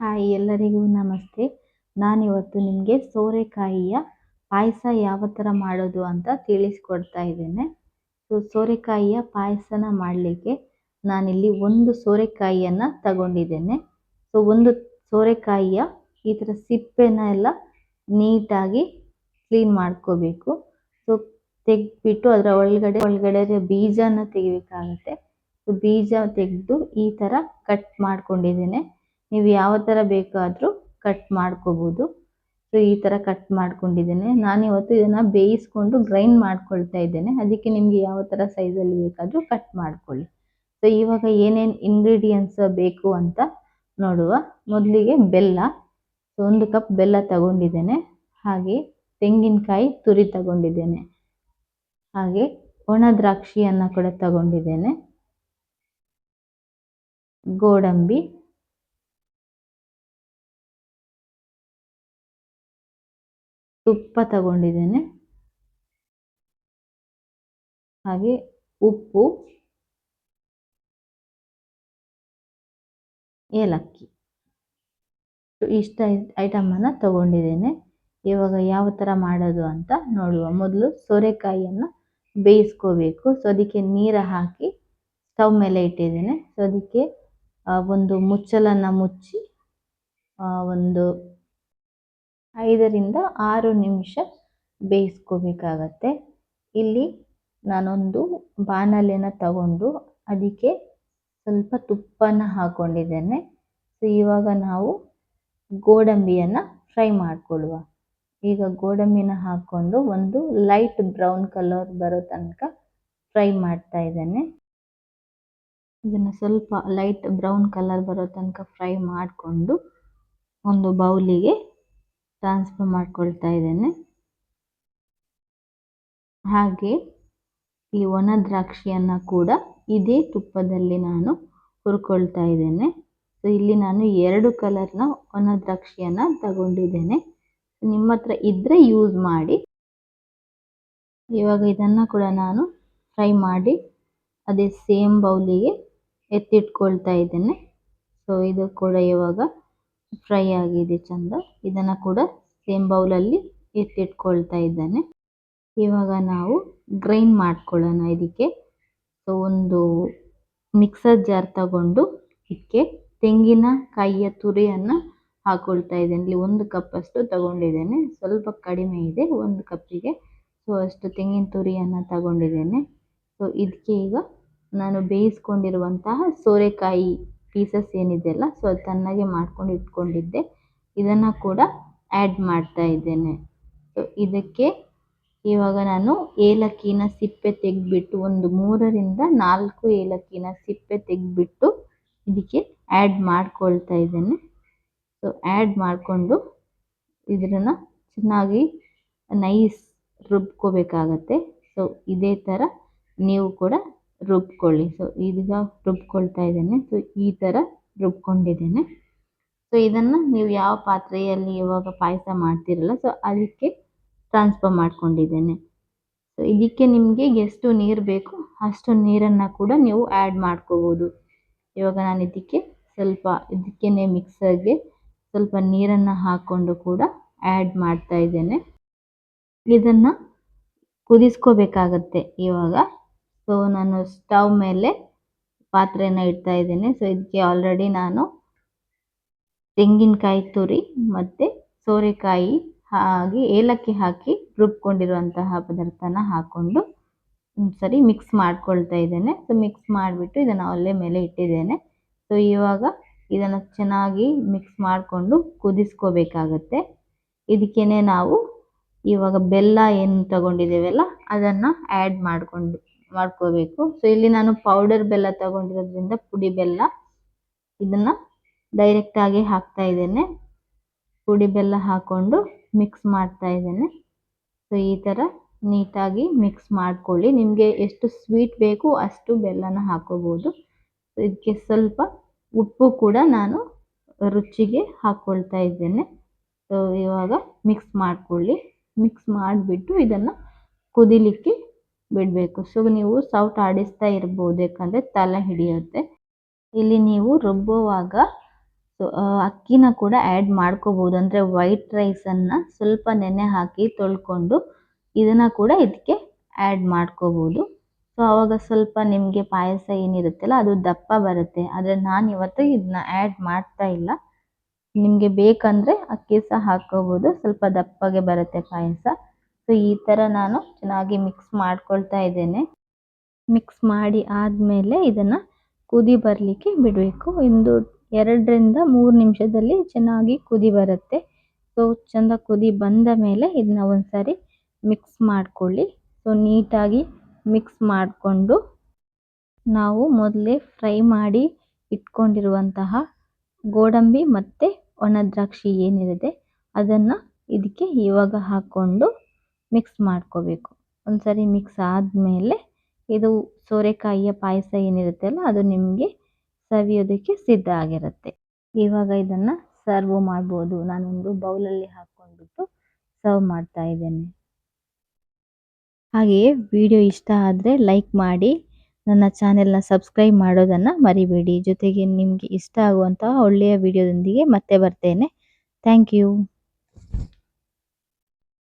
Hi ಎಲ್ಲರಿಗೂ ನಮಸ್ತೆ. ನಾನಿವತ್ತು ನಿಮಗೆ ಸೋರೆಕಾಯಿಯ ಪಾಯಸ ಯಾವ ಥರ ಮಾಡೋದು ಅಂತ ತಿಳಿಸ್ಕೊಡ್ತಾ ಇದ್ದೇನೆ. ಸೋರೆಕಾಯಿಯ ಪಾಯಸನ ಮಾಡಲಿಕ್ಕೆ ನಾನಿಲ್ಲಿ ಒಂದು ಸೋರೆಕಾಯಿಯನ್ನು ತಗೊಂಡಿದ್ದೇನೆ. ಒಂದು ಸೋರೆಕಾಯಿಯ ಈ ಥರ ಸಿಪ್ಪೆನ ಎಲ್ಲ ನೀಟಾಗಿ ಕ್ಲೀನ್ ಮಾಡ್ಕೋಬೇಕು. ತೆಗೆದ್ಬಿಟ್ಟು ಅದರ ಒಳಗಡೆ ಬೀಜನ ತೆಗಿಬೇಕಾಗತ್ತೆ. ಬೀಜ ತೆಗೆದು ಈ ಥರ ಕಟ್ ಮಾಡ್ಕೊಂಡಿದ್ದೇನೆ. ನೀವು ಯಾವ ಥರ ಬೇಕಾದರೂ ಕಟ್ ಮಾಡ್ಕೋಬೋದು. ಈ ಥರ ಕಟ್ ಮಾಡ್ಕೊಂಡಿದ್ದೇನೆ. ನಾನಿವತ್ತು ಇದನ್ನು ಬೇಯಿಸ್ಕೊಂಡು ಗ್ರೈಂಡ್ ಮಾಡ್ಕೊಳ್ತಾ ಇದ್ದೇನೆ. ಅದಕ್ಕೆ ನಿಮಗೆ ಯಾವ ಥರ ಸೈಜಲ್ಲಿ ಬೇಕಾದರೂ ಕಟ್ ಮಾಡ್ಕೊಳ್ಳಿ. ಇವಾಗ ಏನೇನು ಇಂಗ್ರೀಡಿಯೆಂಟ್ಸ್ ಬೇಕು ಅಂತ ನೋಡುವ. ಮೊದಲಿಗೆ ಬೆಲ್ಲ. 1 ಕಪ್ ಬೆಲ್ಲ ತಗೊಂಡಿದ್ದೇನೆ. ಹಾಗೆ ತೆಂಗಿನಕಾಯಿ ತುರಿ ತಗೊಂಡಿದ್ದೇನೆ. ಹಾಗೆ ಒಣ ದ್ರಾಕ್ಷಿಯನ್ನು ಕೂಡ ತಗೊಂಡಿದ್ದೇನೆ. ಗೋಡಂಬಿ, ತುಪ್ಪ ತಗೊಂಡಿದ್ದೇನೆ. ಹಾಗೆ ಉಪ್ಪು, ಏಲಕ್ಕಿ, ಇಷ್ಟ ಐಟಮನ್ನು ತಗೊಂಡಿದ್ದೇನೆ. ಇವಾಗ ಯಾವ ಥರ ಮಾಡೋದು ಅಂತ ನೋಡುವ. ಮೊದಲು ಸೋರೆಕಾಯಿಯನ್ನು ಬೇಯಿಸ್ಕೋಬೇಕು. ಅದಕ್ಕೆ ನೀರು ಹಾಕಿ ಸ್ಟವ್ ಮೇಲೆ ಇಟ್ಟಿದ್ದೇನೆ. ಅದಕ್ಕೆ ಒಂದು ಮುಚ್ಚಳನ್ನು ಮುಚ್ಚಿ ಒಂದು 5 ರಿಂದ 6 ನಿಮಿಷ ಬೇಯಿಸ್ಕೋಬೇಕಾಗತ್ತೆ. ಇಲ್ಲಿ ನಾನೊಂದು ಬಾಣಲೆನ ತಗೊಂಡು ಅದಕ್ಕೆ ಸ್ವಲ್ಪ ತುಪ್ಪನ ಹಾಕ್ಕೊಂಡಿದ್ದೇನೆ. ಇವಾಗ ನಾವು ಗೋಡಂಬಿಯನ್ನು ಫ್ರೈ ಮಾಡ್ಕೊಳ್ಳುವ. ಈಗ ಗೋಡಂಬಿನ ಹಾಕ್ಕೊಂಡು ಒಂದು ಲೈಟ್ ಬ್ರೌನ್ ಕಲರ್ ಬರೋ ತನಕ ಫ್ರೈ ಮಾಡ್ತಾ ಇದ್ದೇನೆ. ಇದನ್ನು ಸ್ವಲ್ಪ ಲೈಟ್ ಬ್ರೌನ್ ಕಲರ್ ಬರೋ ತನಕ ಫ್ರೈ ಮಾಡಿಕೊಂಡು ಒಂದು ಬೌಲಿಗೆ ಟ್ರಾನ್ಸ್ಫರ್ ಮಾಡ್ಕೊಳ್ತಾ ಇದ್ದೇನೆ. ಹಾಗೆ ಈ ಒಣ ದ್ರಾಕ್ಷಿಯನ್ನು ಕೂಡ ಇದೇ ತುಪ್ಪದಲ್ಲಿ ನಾನು ಹುರ್ಕೊಳ್ತಾ ಇದ್ದೇನೆ. ಇಲ್ಲಿ ನಾನು 2 ಕಲರ್ನ ಒಣ ದ್ರಾಕ್ಷಿಯನ್ನು ತಗೊಂಡಿದ್ದೇನೆ. ನಿಮ್ಮ ಹತ್ರ ಇದ್ದರೆ ಯೂಸ್ ಮಾಡಿ. ಇವಾಗ ಇದನ್ನು ಕೂಡ ನಾನು ಫ್ರೈ ಮಾಡಿ ಅದೇ ಸೇಮ್ ಬೌಲಿಗೆ ಎತ್ತಿಟ್ಕೊಳ್ತಾ ಇದ್ದೇನೆ. ಇದು ಕೂಡ ಇವಾಗ ಫ್ರೈ ಆಗಿದೆ ಚಂದ. ಇದನ್ನು ಕೂಡ ಸೇಮ್ ಬೌಲಲ್ಲಿ ಎತ್ತಿಟ್ಕೊಳ್ತಾ ಇದ್ದೇನೆ. ಇವಾಗ ನಾವು ಗ್ರೈಂಡ್ ಮಾಡ್ಕೊಳ್ಳೋಣ. ಇದಕ್ಕೆ ಒಂದು ಮಿಕ್ಸರ್ ಜಾರ್ ತಗೊಂಡು ಇದಕ್ಕೆ ತೆಂಗಿನಕಾಯಿಯ ತುರಿಯನ್ನು ಹಾಕೊಳ್ತಾ ಇದ್ದೇನೆ. ಇಲ್ಲಿ 1 ಕಪ್ಪಷ್ಟು ತಗೊಂಡಿದ್ದೇನೆ. ಸ್ವಲ್ಪ ಕಡಿಮೆ ಇದೆ 1 ಕಪ್ಪಿಗೆ. ಅಷ್ಟು ತೆಂಗಿನ ತುರಿಯನ್ನು ತಗೊಂಡಿದ್ದೇನೆ. ಇದಕ್ಕೆ ಈಗ ನಾನು ಬೇಯಿಸ್ಕೊಂಡಿರುವಂತಹ ಸೋರೆಕಾಯಿ ಪೀಸಸ್ ಏನಿದೆಯಲ್ಲ ಅದು ಚೆನ್ನಾಗಿ ಮಾಡ್ಕೊಂಡು ಇಟ್ಕೊಂಡಿದ್ದೆ. ಇದನ್ನು ಕೂಡ ಆ್ಯಡ್ ಮಾಡ್ತಾ ಇದ್ದೇನೆ. ಇದಕ್ಕೆ ಇವಾಗ ನಾನು ಏಲಕ್ಕಿನ ಸಿಪ್ಪೆ ತೆಗೆದ್ಬಿಟ್ಟು ಒಂದು 3 ರಿಂದ 4 ಏಲಕ್ಕಿನ ಸಿಪ್ಪೆ ತೆಗೆದ್ಬಿಟ್ಟು ಇದಕ್ಕೆ ಆ್ಯಡ್ ಮಾಡ್ಕೊಳ್ತಾ ಇದ್ದೇನೆ. ಆ್ಯಡ್ ಮಾಡಿಕೊಂಡು ಇದನ್ನು ಚೆನ್ನಾಗಿ ನೈಸ್ ರುಬ್ಕೋಬೇಕಾಗತ್ತೆ. ಇದೇ ಥರ ನೀವು ಕೂಡ ರುಬ್ಕೊಳ್ಳಿ. ಈಗ ರುಬ್ಕೊಳ್ತಾ ಇದ್ದೇನೆ. ಈ ಥರ ರುಬ್ಕೊಂಡಿದ್ದೇನೆ. ಇದನ್ನು ನೀವು ಯಾವ ಪಾತ್ರೆಯಲ್ಲಿ ಇವಾಗ ಪಾಯಸ ಮಾಡ್ತಿರಲ್ಲ ಅದಕ್ಕೆ ಟ್ರಾನ್ಸ್ಫರ್ ಮಾಡ್ಕೊಂಡಿದ್ದೇನೆ. ಇದಕ್ಕೆ ನಿಮಗೆ ಎಷ್ಟು ನೀರು ಬೇಕು ಅಷ್ಟು ನೀರನ್ನು ಕೂಡ ನೀವು ಆ್ಯಡ್ ಮಾಡ್ಕೋಬೋದು. ಇವಾಗ ನಾನು ಇದಕ್ಕೆ ಮಿಕ್ಸರ್ಗೆ ಸ್ವಲ್ಪ ನೀರನ್ನು ಹಾಕ್ಕೊಂಡು ಕೂಡ ಆ್ಯಡ್ ಮಾಡ್ತಾ ಇದ್ದೇನೆ. ಇದನ್ನು ಕುದಿಸ್ಕೋಬೇಕಾಗತ್ತೆ ಇವಾಗ. ನಾನು ಸ್ಟವ್ ಮೇಲೆ ಪಾತ್ರೆನ ಇಡ್ತಾ ಇದ್ದೇನೆ. ಇದಕ್ಕೆ ಆಲ್ರೆಡಿ ನಾನು ತೆಂಗಿನಕಾಯಿ ತುರಿ ಮತ್ತು ಸೋರೆಕಾಯಿ ಹಾಗೆ ಏಲಕ್ಕಿ ಹಾಕಿ ರುಬ್ಕೊಂಡಿರುವಂತಹ ಪದಾರ್ಥನ ಹಾಕ್ಕೊಂಡು ಒಂದ್ಸರಿ ಮಿಕ್ಸ್ ಮಾಡ್ಕೊಳ್ತಾ ಇದ್ದೇನೆ. ಮಿಕ್ಸ್ ಮಾಡಿಬಿಟ್ಟು ಇದನ್ನು ಒಲೆ ಮೇಲೆ ಇಟ್ಟಿದ್ದೇನೆ. ಇವಾಗ ಇದನ್ನು ಚೆನ್ನಾಗಿ ಮಿಕ್ಸ್ ಮಾಡಿಕೊಂಡು ಕುದಿಸ್ಕೋಬೇಕಾಗತ್ತೆ. ಇದಕ್ಕೇನೆ ನಾವು ಇವಾಗ ಬೆಲ್ಲ ಏನು ತಗೊಂಡಿದ್ದೇವಲ್ಲ ಅದನ್ನು ಆ್ಯಡ್ ಮಾಡ್ಕೋಬೇಕು. ಇಲ್ಲಿ ನಾನು ಪೌಡರ್ ಬೆಲ್ಲ ತಗೊಂಡಿರೋದ್ರಿಂದ ಪುಡಿ ಬೆಲ್ಲ ಇದನ್ನು ಡೈರೆಕ್ಟಾಗಿ ಹಾಕ್ತಾ ಇದ್ದೇನೆ. ಪುಡಿ ಬೆಲ್ಲ ಹಾಕ್ಕೊಂಡು ಮಿಕ್ಸ್ ಮಾಡ್ತಾ ಇದ್ದೇನೆ. ಈ ಥರ ನೀಟಾಗಿ ಮಿಕ್ಸ್ ಮಾಡ್ಕೊಳ್ಳಿ. ನಿಮಗೆ ಎಷ್ಟು ಸ್ವೀಟ್ ಬೇಕು ಅಷ್ಟು ಬೆಲ್ಲನ ಹಾಕೋಬೋದು. ಇದಕ್ಕೆ ಸ್ವಲ್ಪ ಉಪ್ಪು ಕೂಡ ನಾನು ರುಚಿಗೆ ಹಾಕ್ಕೊಳ್ತಾ ಇದ್ದೇನೆ. ಇವಾಗ ಮಿಕ್ಸ್ ಮಾಡ್ಕೊಳ್ಳಿ. ಮಿಕ್ಸ್ ಮಾಡಿಬಿಟ್ಟು ಇದನ್ನು ಕುದಿಲಿಕ್ಕೆ ಬಿಡಬೇಕು. ನೀವು ಸೌಟ್ ಆಡಿಸ್ತಾ ಇರ್ಬೋದು, ಯಾಕಂದರೆ ತಲೆ ಹಿಡಿಯುತ್ತೆ. ಇಲ್ಲಿ ನೀವು ರುಬ್ಬುವಾಗ ಅಕ್ಕಿನ ಕೂಡ ಆ್ಯಡ್ ಮಾಡ್ಕೋಬೋದು. ಅಂದರೆ ವೈಟ್ ರೈಸನ್ನು ಸ್ವಲ್ಪ ನೆನೆ ಹಾಕಿ ತೊಳ್ಕೊಂಡು ಇದನ್ನು ಕೂಡ ಇದಕ್ಕೆ ಆ್ಯಡ್ ಮಾಡ್ಕೋಬೋದು. ಸೊ ಆವಾಗ ಸ್ವಲ್ಪ ನಿಮಗೆ ಪಾಯಸ ಏನಿರುತ್ತಲ್ಲ ಅದು ದಪ್ಪ ಬರುತ್ತೆ. ಆದರೆ ನಾನು ಇವತ್ತು ಇದನ್ನ ಆ್ಯಡ್ ಮಾಡ್ತಾ ಇಲ್ಲ. ನಿಮಗೆ ಬೇಕಂದರೆ ಅಕ್ಕಿ ಸಹ ಹಾಕ್ಕೋಬೋದು, ಸ್ವಲ್ಪ ದಪ್ಪಗೆ ಬರುತ್ತೆ ಪಾಯಸ. ಸೊ ಈ ಥರ ನಾನು ಚೆನ್ನಾಗಿ ಮಿಕ್ಸ್ ಮಾಡ್ಕೊಳ್ತಾ ಇದ್ದೇನೆ. ಮಿಕ್ಸ್ ಮಾಡಿ ಆದಮೇಲೆ ಇದನ್ನು ಕುದಿ ಬರಲಿಕ್ಕೆ ಬಿಡಬೇಕು. 2ರಿಂದ 3 ನಿಮಿಷದಲ್ಲಿ ಚೆನ್ನಾಗಿ ಕುದಿ ಬರುತ್ತೆ. ಸೊ ಚೆಂದ ಕುದಿ ಬಂದ ಮೇಲೆ ಇದನ್ನ ಒಂದ್ಸರಿ ಮಿಕ್ಸ್ ಮಾಡ್ಕೊಳ್ಳಿ. ಸೊ ನೀಟಾಗಿ ಮಿಕ್ಸ್ ಮಾಡಿಕೊಂಡು ನಾವು ಮೊದಲೇ ಫ್ರೈ ಮಾಡಿ ಇಟ್ಕೊಂಡಿರುವಂತಹ ಗೋಡಂಬಿ ಮತ್ತು ಒಣ ದ್ರಾಕ್ಷಿ ಏನಿದೆ ಅದನ್ನು ಇದಕ್ಕೆ ಇವಾಗ ಹಾಕ್ಕೊಂಡು ಮಿಕ್ಸ್ ಮಾಡ್ಕೋಬೇಕು. ಒಂದ್ಸರಿ ಮಿಕ್ಸ್ ಆದಮೇಲೆ ಇದು ಸೋರೆಕಾಯಿಯ ಪಾಯಸ ಏನಿರುತ್ತಲ್ಲ ಅದು ನಿಮಗೆ ಸವಿಯೋದಕ್ಕೆ ಸಿದ್ಧ ಆಗಿರುತ್ತೆ. ಇವಾಗ ಇದನ್ನು ಸರ್ವ್ ಮಾಡ್ಬೋದು. ನಾನೊಂದು ಬೌಲಲ್ಲಿ ಹಾಕ್ಕೊಂಡ್ಬಿಟ್ಟು ಸರ್ವ್ ಮಾಡ್ತಾ ಇದ್ದೇನೆ. ಹಾಗೆಯೇ ವಿಡಿಯೋ ಇಷ್ಟ ಆದರೆ ಲೈಕ್ ಮಾಡಿ, ನನ್ನ ಚಾನೆಲ್ನ ಸಬ್ಸ್ಕ್ರೈಬ್ ಮಾಡೋದನ್ನು ಮರಿಬೇಡಿ. ಜೊತೆಗೆ ನಿಮಗೆ ಇಷ್ಟ ಆಗುವಂತಹ ಒಳ್ಳೆಯ ವಿಡಿಯೋದೊಂದಿಗೆ ಮತ್ತೆ ಬರ್ತೇನೆ. Thank you.